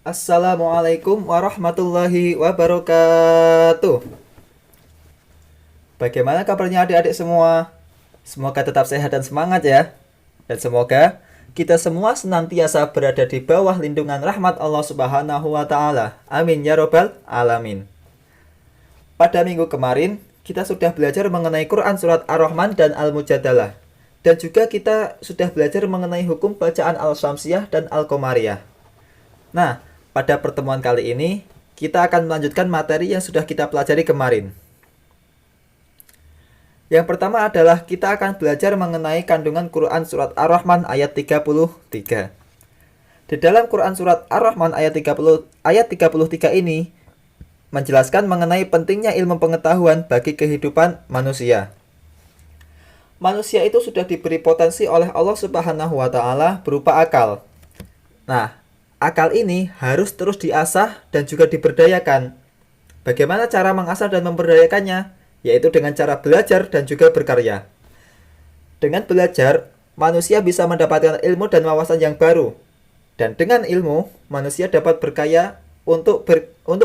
Assalamualaikum warahmatullahi wabarakatuh. Bagaimana kabarnya adik-adik semua? Semoga tetap sehat dan semangat ya. Dan semoga kita semua senantiasa berada di bawah lindungan rahmat Allah Subhanahu wa taala. Amin ya robbal alamin. Pada minggu kemarin, kita sudah belajar mengenai Quran surat Ar-Rahman dan Al-Mujadalah. Dan juga kita sudah belajar mengenai hukum bacaan Al-Syamsiyah dan Al-Qamariyah. Nah, pada pertemuan kali ini, kita akan melanjutkan materi yang sudah kita pelajari kemarin. Yang pertama adalah kita akan belajar mengenai kandungan Quran surat Ar-Rahman ayat 33. Di dalam Quran surat Ar-Rahman ayat 33 ini menjelaskan mengenai pentingnya ilmu pengetahuan bagi kehidupan manusia. Manusia itu sudah diberi potensi oleh Allah Subhanahu wa taala berupa akal. Nah, akal ini harus terus diasah dan juga diberdayakan. Bagaimana cara mengasah dan memberdayakannya? Yaitu dengan cara belajar dan juga berkarya. Dengan belajar, manusia bisa mendapatkan ilmu dan wawasan yang baru. Dan dengan ilmu, manusia dapat berkarya untuk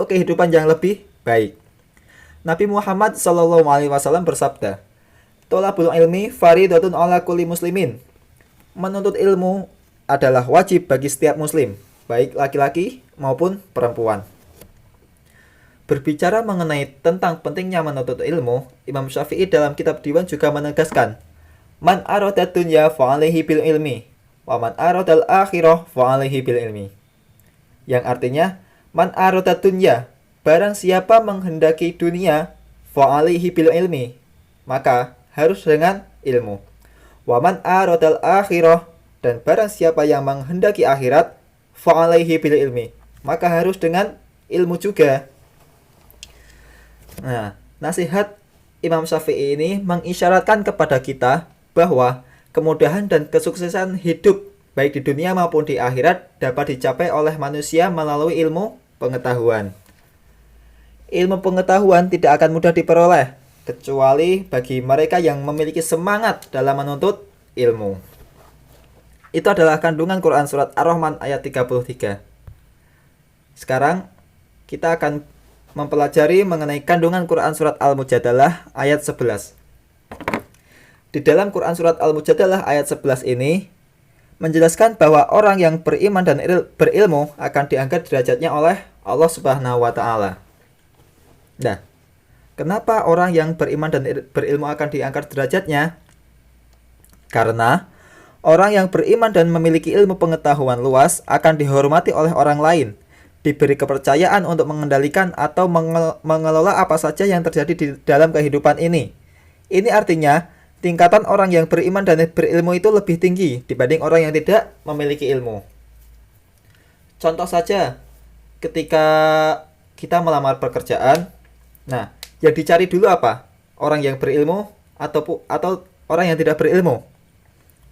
kehidupan yang lebih baik. Nabi Muhammad SAW bersabda, "Thalabul ilmi faridatun ala kulli muslimin." Menuntut ilmu adalah wajib bagi setiap muslim, baik laki-laki maupun perempuan. Berbicara mengenai tentang pentingnya menuntut ilmu, Imam Syafi'i dalam kitab Diwan juga menegaskan, "Man aradad dunya fa'alaihi bil ilmi, wa man aradal akhirah fa'alaihi bil ilmi." Yang artinya, man aradad dunya, barang siapa menghendaki dunia, fa'alaihi bil ilmi, maka harus dengan ilmu. Wa man aradal akhirah, dan barang siapa yang menghendaki akhirat, fa'alaihi bil ilmi, maka harus dengan ilmu juga. Nah, nasihat Imam Syafi'i ini mengisyaratkan kepada kita bahwa kemudahan dan kesuksesan hidup baik di dunia maupun di akhirat dapat dicapai oleh manusia melalui ilmu pengetahuan. Ilmu pengetahuan tidak akan mudah diperoleh kecuali bagi mereka yang memiliki semangat dalam menuntut ilmu. Itu adalah kandungan Quran surat Ar-Rahman ayat 33. Sekarang kita akan mempelajari mengenai kandungan Quran surat Al-Mujadalah ayat 11. Di dalam Quran surat Al-Mujadalah ayat 11 ini menjelaskan bahwa orang yang beriman dan berilmu akan diangkat derajatnya oleh Allah Subhanahu wa taala. Nah, kenapa orang yang beriman dan berilmu akan diangkat derajatnya? Karena orang yang beriman dan memiliki ilmu pengetahuan luas akan dihormati oleh orang lain, diberi kepercayaan untuk mengendalikan atau mengelola apa saja yang terjadi di dalam kehidupan ini. Ini artinya, tingkatan orang yang beriman dan berilmu itu lebih tinggi dibanding orang yang tidak memiliki ilmu. Contoh saja, ketika kita melamar pekerjaan, nah, yang dicari dulu apa? Orang yang berilmu atau orang yang tidak berilmu?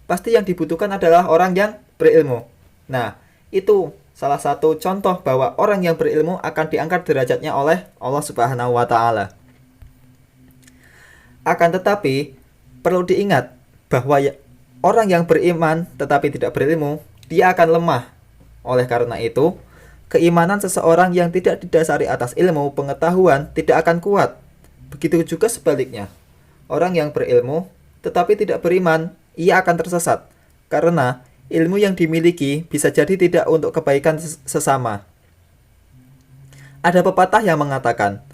Pasti yang dibutuhkan adalah orang yang berilmu. Nah, itu salah satu contoh bahwa orang yang berilmu akan diangkat derajatnya oleh Allah Subhanahu wa taala. Akan tetapi, perlu diingat bahwa orang yang beriman tetapi tidak berilmu, dia akan lemah. Oleh karena itu, keimanan seseorang yang tidak didasari atas ilmu pengetahuan tidak akan kuat. Begitu juga sebaliknya. Orang yang berilmu tetapi tidak beriman, ia akan tersesat karena ilmu yang dimiliki bisa jadi tidak untuk kebaikan sesama. Ada pepatah yang mengatakan,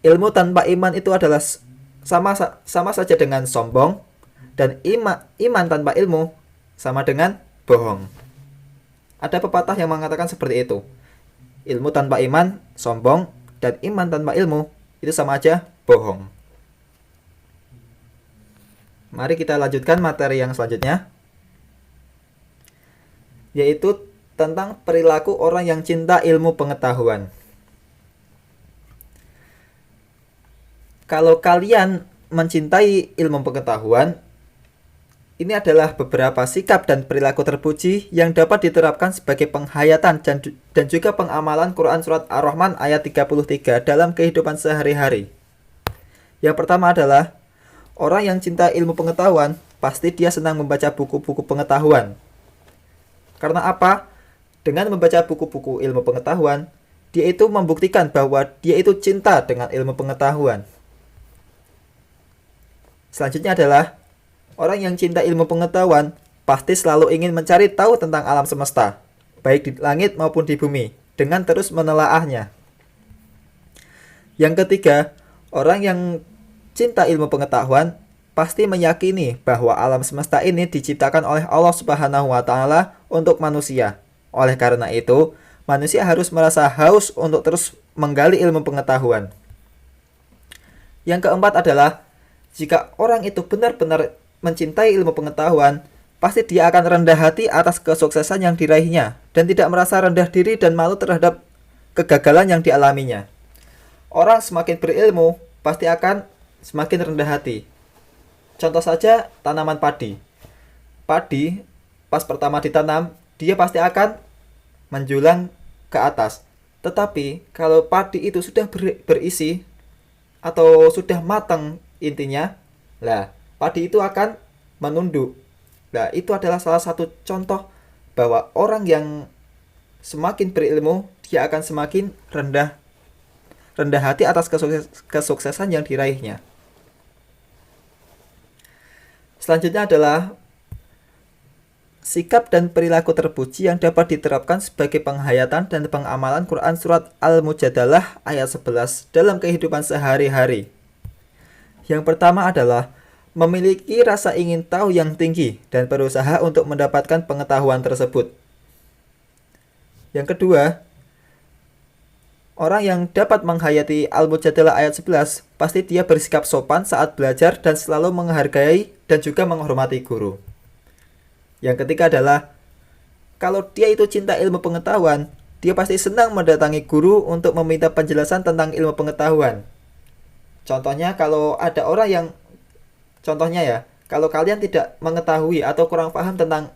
ilmu tanpa iman itu adalah sama saja dengan sombong, dan iman tanpa ilmu sama dengan bohong. Ada pepatah yang mengatakan seperti itu. Ilmu tanpa iman sombong, dan iman tanpa ilmu itu sama aja bohong. Mari kita lanjutkan materi yang selanjutnya, yaitu tentang perilaku orang yang cinta ilmu pengetahuan. Kalau kalian mencintai ilmu pengetahuan, ini adalah beberapa sikap dan perilaku terpuji yang dapat diterapkan sebagai penghayatan dan juga pengamalan Quran surat Ar-Rahman ayat 33 dalam kehidupan sehari-hari. Yang pertama adalah, orang yang cinta ilmu pengetahuan, pasti dia senang membaca buku-buku pengetahuan. Karena apa? Dengan membaca buku-buku ilmu pengetahuan, dia itu membuktikan bahwa dia itu cinta dengan ilmu pengetahuan. Selanjutnya adalah orang yang cinta ilmu pengetahuan pasti selalu ingin mencari tahu tentang alam semesta, baik di langit maupun di bumi, dengan terus menelaahnya. Yang ketiga, orang yang cinta ilmu pengetahuan pasti meyakini bahwa alam semesta ini diciptakan oleh Allah Subhanahu wa taala untuk manusia. Oleh karena itu, manusia harus merasa haus untuk terus menggali ilmu pengetahuan. Yang keempat adalah jika orang itu benar-benar mencintai ilmu pengetahuan, pasti dia akan rendah hati atas kesuksesan yang diraihnya dan tidak merasa rendah diri dan malu terhadap kegagalan yang dialaminya. Orang semakin berilmu pasti akan semakin rendah hati. Contoh saja tanaman padi. Padi pas pertama ditanam, dia pasti akan menjulang ke atas. Tetapi kalau padi itu sudah berisi atau sudah matang intinya, padi itu akan menunduk. Itu adalah salah satu contoh bahwa orang yang semakin berilmu, dia akan semakin rendah hati atas kesuksesan yang diraihnya. Selanjutnya adalah sikap dan perilaku terpuji yang dapat diterapkan sebagai penghayatan dan pengamalan Quran Surat Al-Mujadalah ayat 11 dalam kehidupan sehari-hari. Yang pertama adalah memiliki rasa ingin tahu yang tinggi dan berusaha untuk mendapatkan pengetahuan tersebut. Yang kedua, orang yang dapat menghayati Al-Mujadalah ayat 11, pasti dia bersikap sopan saat belajar dan selalu menghargai dan juga menghormati guru. Yang ketiga adalah, kalau dia itu cinta ilmu pengetahuan, dia pasti senang mendatangi guru untuk meminta penjelasan tentang ilmu pengetahuan. Contohnya kalau ada orang yang, kalau kalian tidak mengetahui atau kurang paham tentang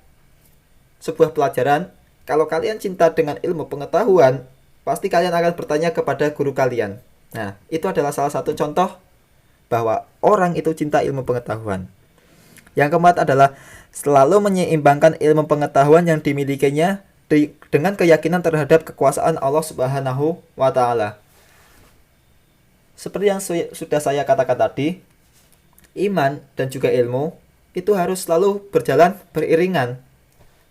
sebuah pelajaran, kalau kalian cinta dengan ilmu pengetahuan, pasti kalian akan bertanya kepada guru kalian. Nah, itu adalah salah satu contoh bahwa orang itu cinta ilmu pengetahuan. Yang keempat adalah selalu menyeimbangkan ilmu pengetahuan yang dimilikinya dengan keyakinan terhadap kekuasaan Allah Subhanahu wa taala. Seperti yang sudah saya katakan tadi, iman dan juga ilmu itu harus selalu berjalan beriringan.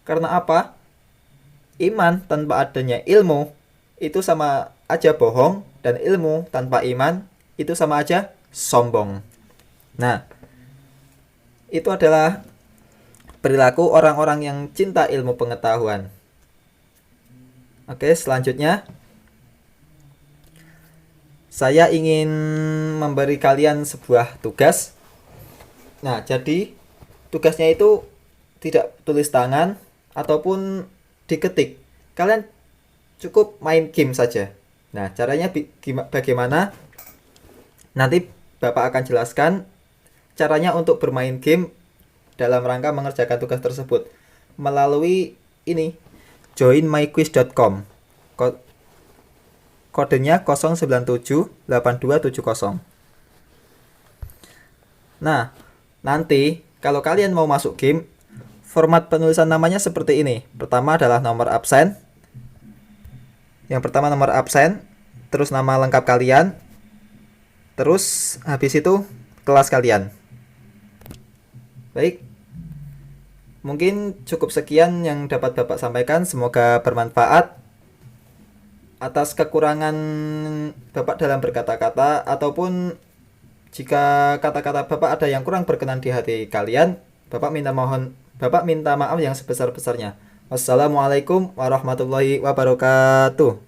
Karena apa? Iman tanpa adanya ilmu itu sama aja bohong, dan ilmu tanpa iman itu sama aja sombong. Nah, itu adalah perilaku orang-orang yang cinta ilmu pengetahuan. Oke, selanjutnya saya ingin memberi kalian sebuah tugas. Nah, jadi tugasnya itu tidak tulis tangan ataupun diketik. Kalian cukup main game saja. Nah, caranya bagaimana? Nanti Bapak akan jelaskan caranya untuk bermain game dalam rangka mengerjakan tugas tersebut melalui ini joinmyquiz.com. Kodenya 0978270. Nah, nanti kalau kalian mau masuk game, format penulisan namanya seperti ini. Pertama adalah nomor absen. Yang pertama nomor absen, terus nama lengkap kalian, terus habis itu kelas kalian. Baik, mungkin cukup sekian yang dapat Bapak sampaikan. Semoga bermanfaat. Atas kekurangan Bapak dalam berkata-kata ataupun jika kata-kata Bapak ada yang kurang berkenan di hati kalian, Bapak minta maaf yang sebesar-besarnya. Wassalamualaikum warahmatullahi wabarakatuh.